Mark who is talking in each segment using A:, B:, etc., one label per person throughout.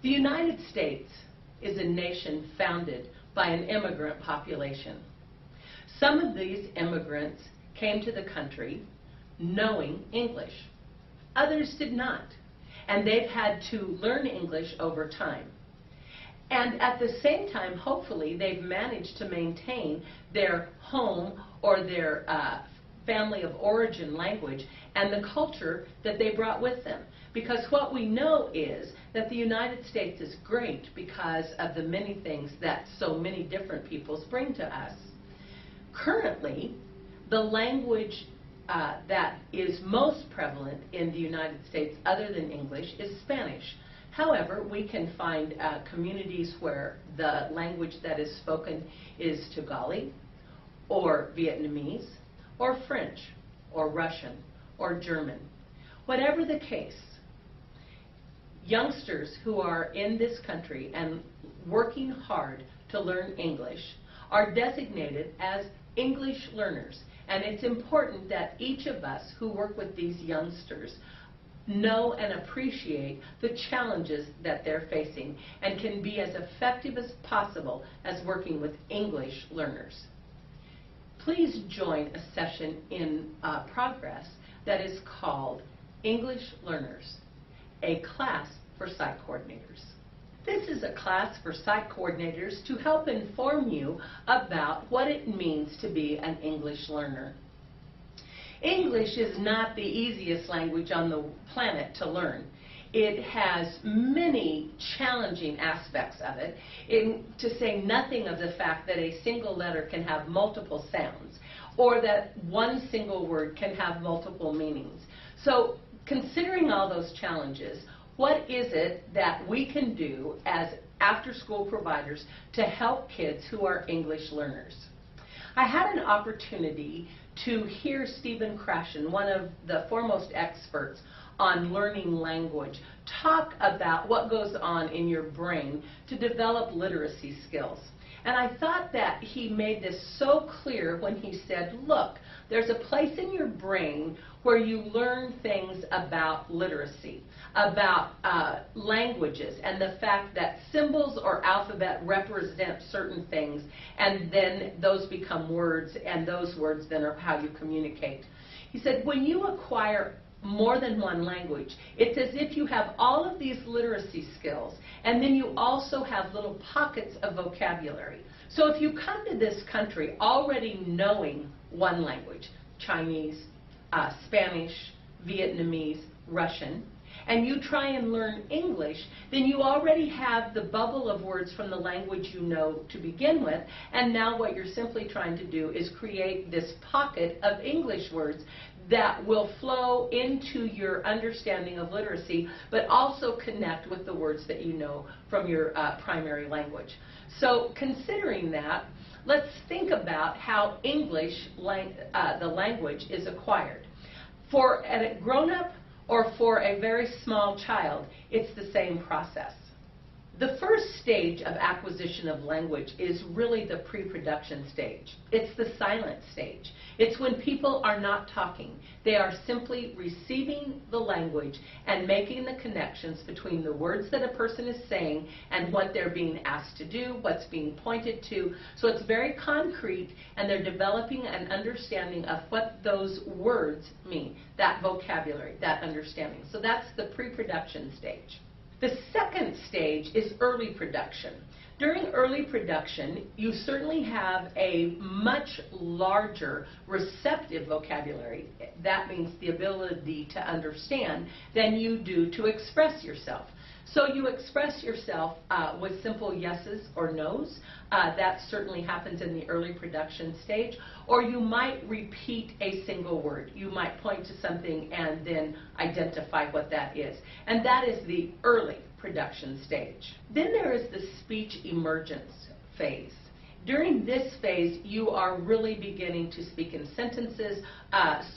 A: The United States is a nation founded by an immigrant population. Some of these immigrants came to the country knowing English. Others did not, and they've had to learn English over time. And at the same time, hopefully, they've managed to maintain their home or their family of origin language and the culture that they brought with them. Because what we know is that the United States is great because of the many things that so many different peoples bring to us. Currently, the language that is most prevalent in the United States other than English is Spanish. However, we can find communities where the language that is spoken is Tagalog, or Vietnamese, or French, or Russian, or German. Whatever the case, youngsters who are in this country and working hard to learn English are designated as English learners. And it's important that each of us who work with these youngsters know and appreciate the challenges that they're facing and can be as effective as possible as working with English learners. Please join a session in progress that is called English Learners, a class for site coordinators. This is a class for site coordinators to help inform you about what it means to be an English learner. English is not the easiest language on the planet to learn. It has many challenging aspects of it, to say nothing of the fact that a single letter can have multiple sounds, or that one single word can have multiple meanings. So, considering all those challenges, what is it that we can do as after-school providers to help kids who are English learners? I had an opportunity to hear Stephen Krashen, one of the foremost experts on learning language, talk about what goes on in your brain to develop literacy skills. And I thought that he made this so clear when he said, look, there's a place in your brain where you learn things about literacy, about languages, and the fact that symbols or alphabet represent certain things, and then those become words, and those words then are how you communicate. He said, when you acquire more than one language, it's as if you have all of these literacy skills, and then you also have little pockets of vocabulary. So if you come to this country already knowing one language, Chinese, Spanish, Vietnamese, Russian, and you try and learn English, then you already have the bubble of words from the language you know to begin with, and now what you're simply trying to do is create this pocket of English words that will flow into your understanding of literacy, but also connect with the words that you know from your primary language. So considering that, let's think about how English, the language, is acquired. For a grown-up or for a very small child, it's the same process. The first stage of acquisition of language is really the pre-production stage. It's the silent stage. It's when people are not talking. They are simply receiving the language and making the connections between the words that a person is saying and what they're being asked to do, what's being pointed to. So it's very concrete, and they're developing an understanding of what those words mean, that vocabulary, that understanding. So that's the pre-production stage. The second stage is early production. During early production, you certainly have a much larger receptive vocabulary. That means the ability to understand than you do to express yourself. So you express yourself with simple yeses or nos. That certainly happens in the early production stage. Or you might repeat a single word. You might point to something and then identify what that is. And that is the early production stage. Then there is the speech emergence phase. During this phase, you are really beginning to speak in sentences.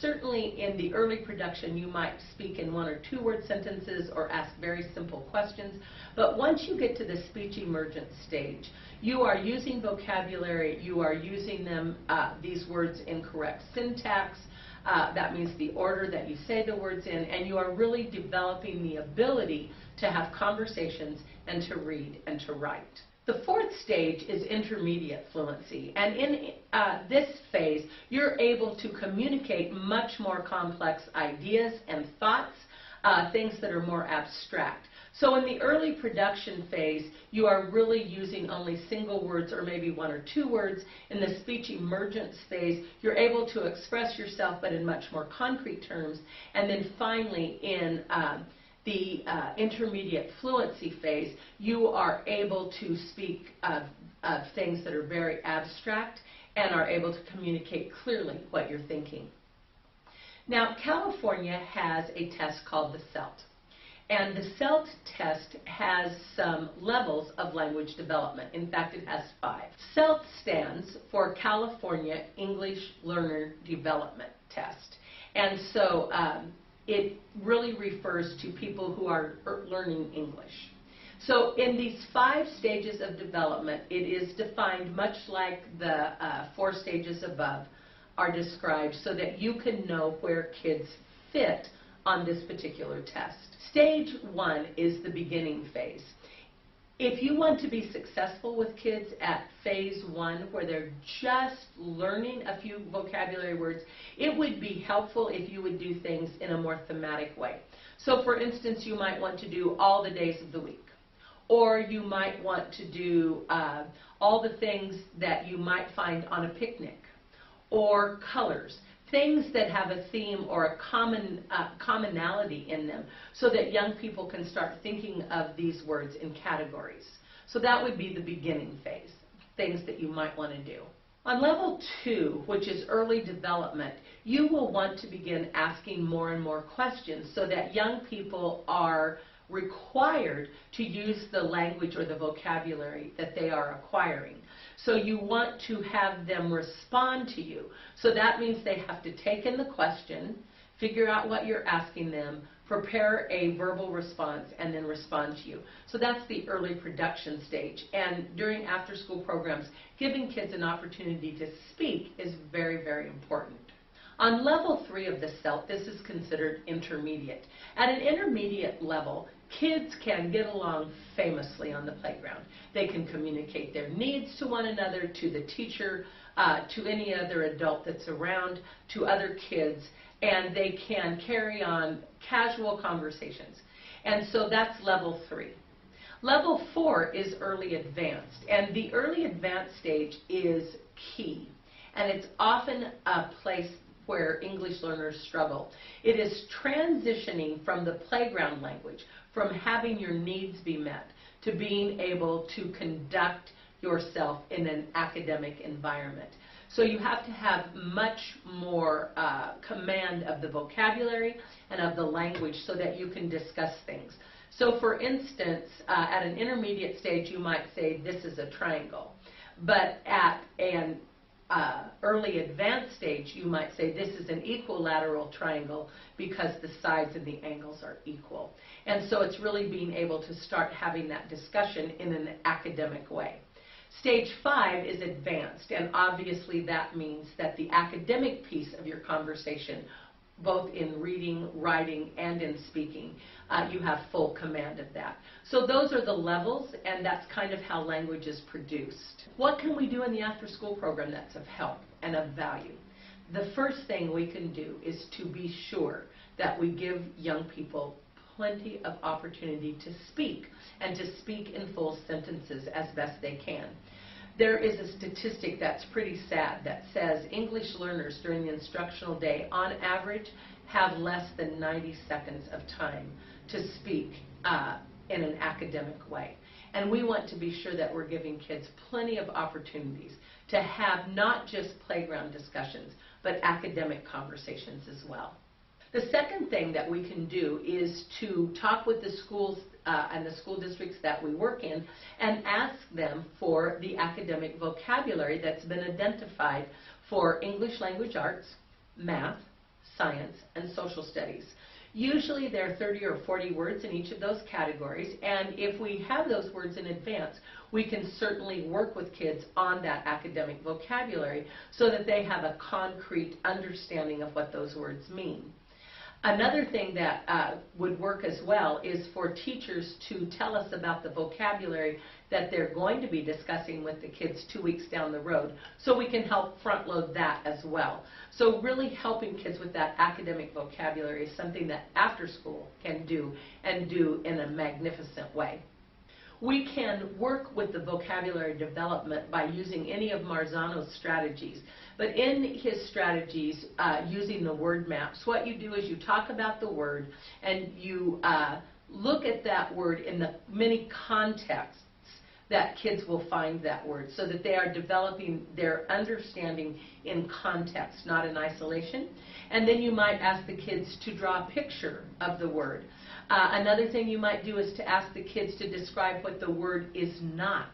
A: Certainly in the early production, you might speak in one or two word sentences or ask very simple questions. But once you get to the speech emergence stage, you are using vocabulary, you are using them, these words in correct syntax, That means the order that you say the words in, and you are really developing the ability to have conversations and to read and to write. The fourth stage is intermediate fluency, and in this phase you're able to communicate much more complex ideas and thoughts, things that are more abstract. So in the early production phase, you are really using only single words or maybe one or two words. In the speech emergence phase, you're able to express yourself but in much more concrete terms. And then finally, in the intermediate fluency phase, you are able to speak of things that are very abstract and are able to communicate clearly what you're thinking. Now, California has a test called the CELT. And the CELT test has some levels of language development. In fact, it has 5. CELT stands for California English Learner Development Test. And so it really refers to people who are learning English. So in these 5 stages of development, it is defined much like the 4 stages above are described so that you can know where kids fit on this particular test. Stage 1 is the beginning phase. If you want to be successful with kids at phase 1, where they're just learning a few vocabulary words, it would be helpful if you would do things in a more thematic way. So for instance, you might want to do all the days of the week. Or you might want to do all the things that you might find on a picnic. Or colors. Things that have a theme or a commonality in them so that young people can start thinking of these words in categories. So that would be the beginning phase, things that you might want to do. On level 2, which is early development, you will want to begin asking more and more questions so that young people are required to use the language or the vocabulary that they are acquiring. So you want to have them respond to you. So that means they have to take in the question, figure out what you're asking them, prepare a verbal response, and then respond to you. So that's the early production stage. And during after-school programs, giving kids an opportunity to speak is very, very important. On level 3 of the CELT, this is considered intermediate. At an intermediate level, kids can get along famously on the playground. They can communicate their needs to one another, to the teacher, to any other adult that's around, to other kids, and they can carry on casual conversations. And so that's level 3. Level 4 is early advanced, and the early advanced stage is key, and it's often a place where English learners struggle. It is transitioning from the playground language, from having your needs be met, to being able to conduct yourself in an academic environment. So you have to have much more command of the vocabulary and of the language so that you can discuss things. So for instance, at an intermediate stage you might say this is a triangle, but at an early advanced stage, you might say this is an equilateral triangle because the sides and the angles are equal. And so it's really being able to start having that discussion in an academic way. Stage 5 is advanced, and obviously that means that the academic piece of your conversation, both in reading, writing, and in speaking, you have full command of that. So those are the levels, and that's kind of how language is produced. What can we do in the after-school program that's of help and of value? The first thing we can do is to be sure that we give young people plenty of opportunity to speak, and to speak in full sentences as best they can. There is a statistic that's pretty sad that says English learners during the instructional day, on average, have less than 90 seconds of time to speak in an academic way. And we want to be sure that we're giving kids plenty of opportunities to have not just playground discussions, but academic conversations as well. The second thing that we can do is to talk with the schools and the school districts that we work in and ask them for the academic vocabulary that's been identified for English language arts, math, science, and social studies. Usually there are 30 or 40 words in each of those categories, and if we have those words in advance, we can certainly work with kids on that academic vocabulary so that they have a concrete understanding of what those words mean. Another thing that would work as well is for teachers to tell us about the vocabulary that they're going to be discussing with the kids 2 weeks down the road, so we can help front load that as well. So really helping kids with that academic vocabulary is something that after school can do, and do in a magnificent way. We can work with the vocabulary development by using any of Marzano's strategies. But in his strategies, using the word maps, what you do is you talk about the word and you look at that word in the many contexts that kids will find that word, so that they are developing their understanding in context, not in isolation. And then you might ask the kids to draw a picture of the word. Another thing you might do is to ask the kids to describe what the word is not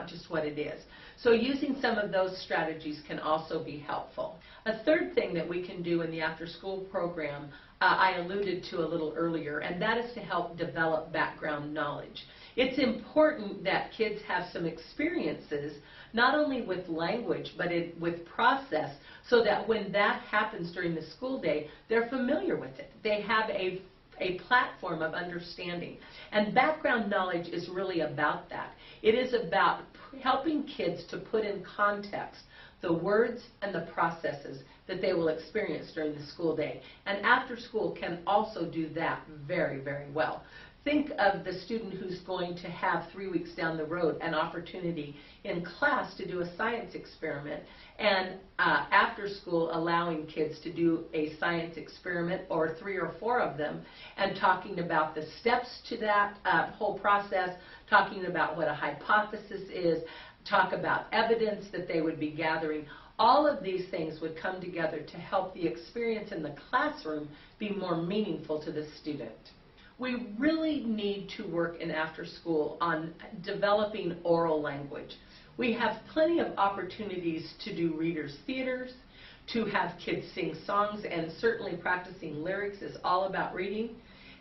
A: just what it is. So using some of those strategies can also be helpful. A third thing that we can do in the after-school program, I alluded to a little earlier, and that is to help develop background knowledge. It's important that kids have some experiences, not only with language, but with process, so that when that happens during the school day, they're familiar with it. They have a platform of understanding. And background knowledge is really about that. It is about helping kids to put in context the words and the processes that they will experience during the school day. And after school can also do that very, very well. Think of the student who's going to have 3 weeks down the road an opportunity in class to do a science experiment, and after school allowing kids to do a science experiment, or 3 or 4 of them, and talking about the steps to that whole process, talking about what a hypothesis is, talk about evidence that they would be gathering. All of these things would come together to help the experience in the classroom be more meaningful to the student. We really need to work in after school on developing oral language. We have plenty of opportunities to do readers' theaters, to have kids sing songs, and certainly practicing lyrics is all about reading.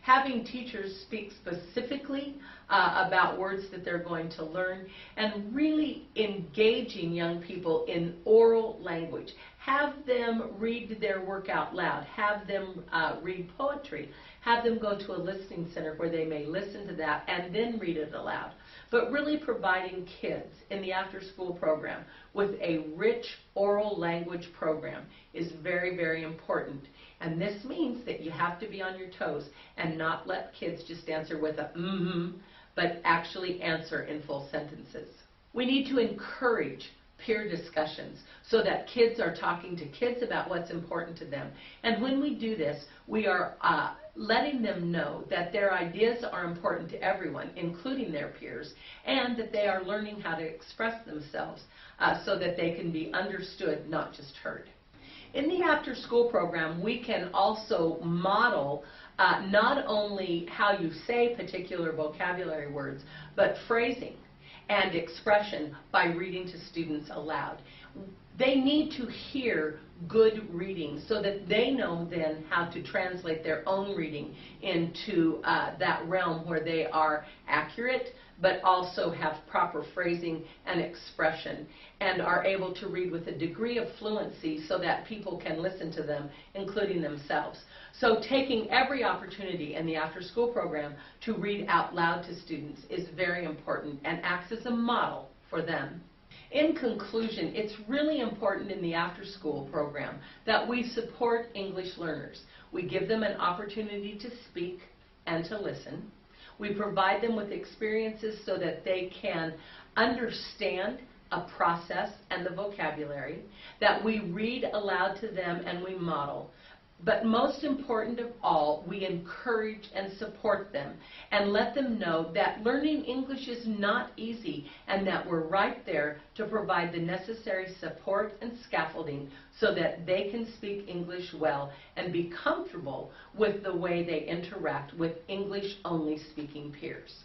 A: Having teachers speak specifically about words that they're going to learn, and really engaging young people in oral language. Have them read their work out loud. Have them read poetry. Have them go to a listening center where they may listen to that and then read it aloud. But really providing kids in the after-school program with a rich oral language program is very, very important. And this means that you have to be on your toes and not let kids just answer with a mm-hmm, but actually answer in full sentences. We need to encourage peer discussions so that kids are talking to kids about what's important to them. And when we do this, we are letting them know that their ideas are important to everyone, including their peers, and that they are learning how to express themselves so that they can be understood, not just heard. In the after-school program, we can also model not only how you say particular vocabulary words, but phrasing and expression by reading to students aloud. They need to hear good reading so that they know then how to translate their own reading into that realm where they are accurate, but also have proper phrasing and expression, and are able to read with a degree of fluency so that people can listen to them, including themselves. So taking every opportunity in the after-school program to read out loud to students is very important and acts as a model for them. In conclusion, it's really important in the after-school program that we support English learners. We give them an opportunity to speak and to listen. We provide them with experiences so that they can understand a process and the vocabulary, that we read aloud to them and we model. But most important of all, we encourage and support them and let them know that learning English is not easy, and that we're right there to provide the necessary support and scaffolding so that they can speak English well and be comfortable with the way they interact with English-only speaking peers.